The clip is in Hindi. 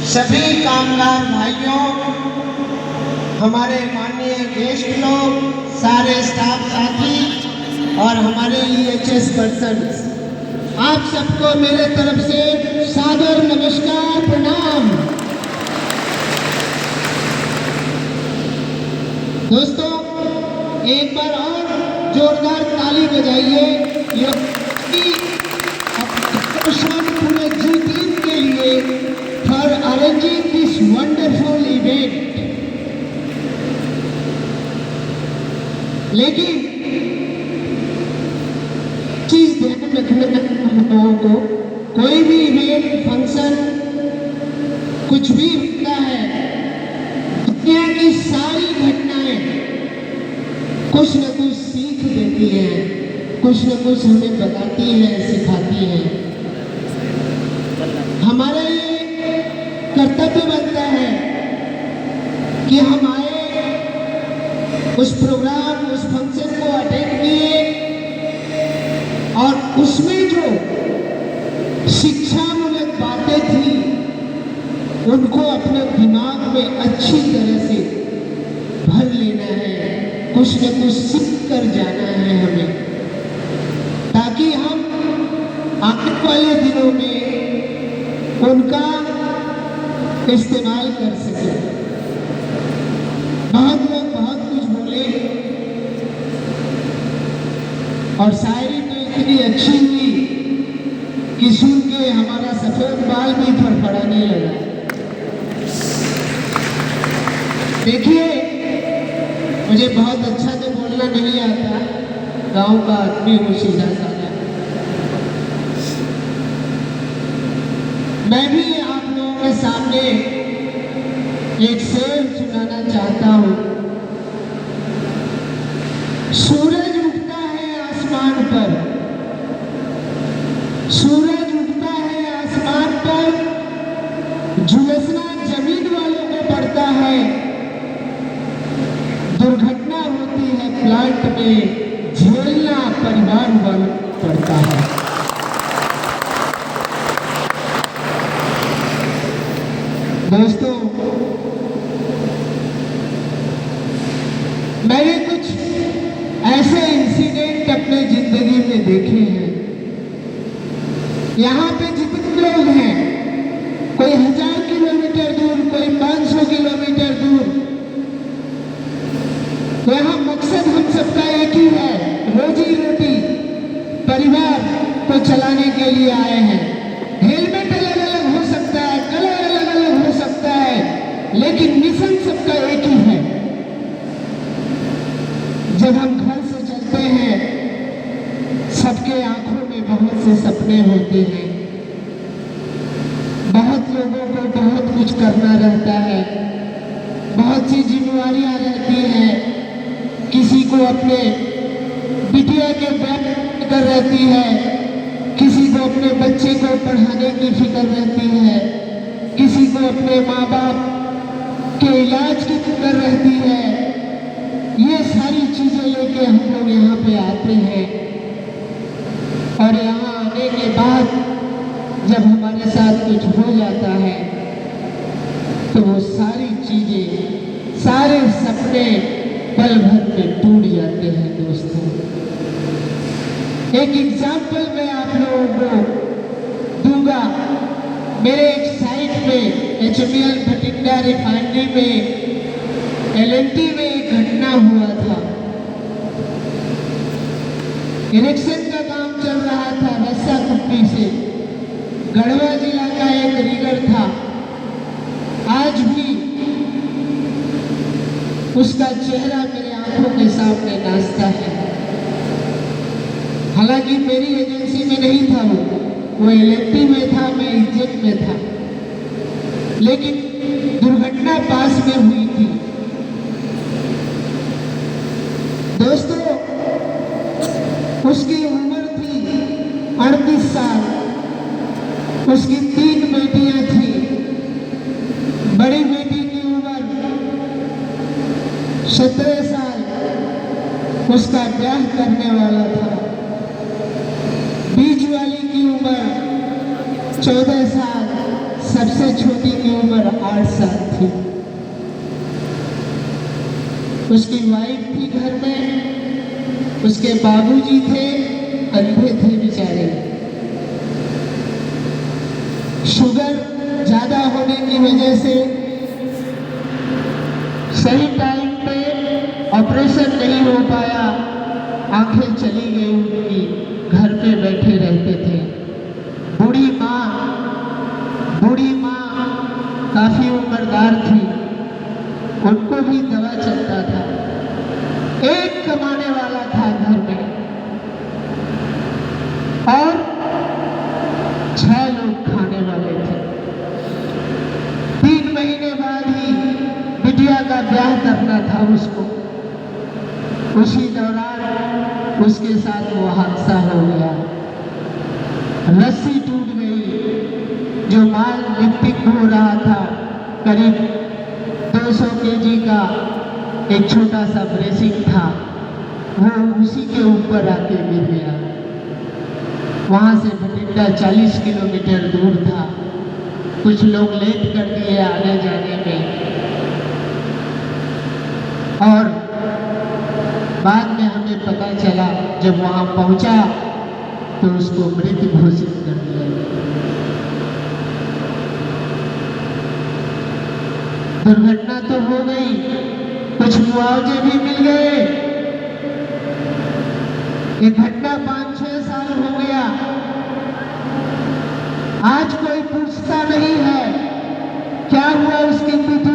सभी कामगार भाइयों, हमारे माननीय गेस्ट लोग, सारे स्टाफ साथी और हमारे EHS पर्सन, आप सबको मेरे तरफ से सादर नमस्कार, प्रणाम। दोस्तों, एक बार और जोरदार ताली बजाइए पूरे जी टीम के लिए for arranging this wonderful event. लेकिन चीज ध्यान रखना हम लोगों को, कोई भी इवेंट फंक्शन कुछ भी होता है, दुनिया की सारी घटनाएं कुछ न कुछ सीख देती हैं, कुछ न कुछ हमें बताती हैं, सिखाती हैं। हमारा ये कर्तव्य बनता है कि हम आए, उस प्रोग्राम, उस फंक्शन को अटेंड किए और उसमें जो शिक्षामूलक बातें थी उनको अपने दिमाग में अच्छी तरह से भर लेना है, कुछ न कुछ सीख कर जाना है हमें, ताकि हम आने वाले दिनों में उनका इस्तेमाल कर सके। बहुत लोग बहुत कुछ बोले और शायरी तो इतनी अच्छी हुई कि सुन के हमारा सफेद बाल भी फड़फड़ाने लगा। देखिए, मुझे बहुत अच्छा तो बोलना नहीं आता, गांव का आदमी हूँ सीधा साधा। मैं भी आप लोगों के सामने एक शेर सुनाना चाहता हूँ। सूरज उगता है आसमान पर, सूरज उगता है आसमान पर, झुलसना जमीन वालों को पड़ता है, दुर्घटना होती है प्लांट में, झेलना परिवार वालों को पड़ता है। दोस्तों, मैंने कुछ ऐसे इंसिडेंट अपने जिंदगी में देखे हैं। यहाँ पे जितने लोग हैं, कोई 1000 किलोमीटर दूर, कोई 500 किलोमीटर दूर, यहाँ मकसद हम सबका एक ही है, रोजी रोटी, परिवार को चलाने के लिए आए हैं। हेलमेट अलग अलग हो सकता है, कलर अलग अलग हो सकता है, लेकिन मिशन सबका एक ही है। जब हम घर से चलते हैं, सबके आंखों में बहुत से सपने होते हैं, बहुत लोगों को बहुत कुछ करना रहता है, बहुत सी जिम्मेवारियां रहती हैं। किसी को अपने बिटिया के बैग फिक्र रहती है, किसी को अपने बच्चे को पढ़ाने की फिक्र रहती है, किसी को अपने माँ बाप के इलाज की फिक्र रहती है। ये सारी चीजें लेके हम लोग यहाँ पे आते हैं और यहाँ आने के बाद जब हमारे साथ कुछ हो जाता है तो वो सारी चीजें, सारे सपने पल भर में टूट जाते हैं। दोस्तों, एक एग्जाम्पल मैं आप लोगों को दूंगा। मेरे एक साइट में HMEL भटिंडा रिफाइनरी में LNT में एक घटना हुआ था। इरेक्शन का काम चल रहा था रस्सा कुप्पी से। गढ़वा जिला का एक रिगर था, आज भी उसका चेहरा मेरे आंखों के सामने नाचता है। हालांकि मेरी एजेंसी में नहीं था वो LNT में था, मैं इंजन में था, लेकिन दुर्घटना पास में हुई थी। दोस्तों, उसकी उम्र थी 38 साल, उसकी 3 बेटियां थी। बड़ी बेटी की उम्र 17 साल, उसका ब्याह करने वाला था। बीच वाली की उम्र 14 साल, सबसे सबसे छोटी की उम्र 8 साल थी। उसकी वाइफ थी घर में, उसके बाबूजी थे, अंधे थे बेचारे। शुगर ज्यादा होने की वजह से सही टाइम पे ऑपरेशन नहीं हो पाया, आंखें चली गई उनकी, घर पे बैठे रहते थे। बूढ़ी माँ काफी उम्रदार थी, उनको भी दवा चलता था। एक कमाने वाला था घर में और 6 लोग खाने वाले थे। 3 महीने बाद ही बिटिया का ब्याह करना था उसको। उसी दौरान उसके साथ वो हादसा हो गया, रस्सी टूट गई। जो माल लिफ्टिंग हो रहा था, करीब 200 केजी का एक छोटा सा ब्रेसिंग था, वो उसी के ऊपर आके गिर गया। वहां से बठिंडा 40 किलोमीटर दूर था। कुछ लोग लेट कर दिए आने जाने में, और बाद में हमें पता चला जब वहां पहुंचा तो उसको मृत घोषित कर दिया गया। दुर्घटना तो हो गई, कुछ मुआवजे भी मिल गए। ये घटना 5-6 साल हो गया, आज कोई पूछता नहीं है क्या हुआ उसकी बिटिया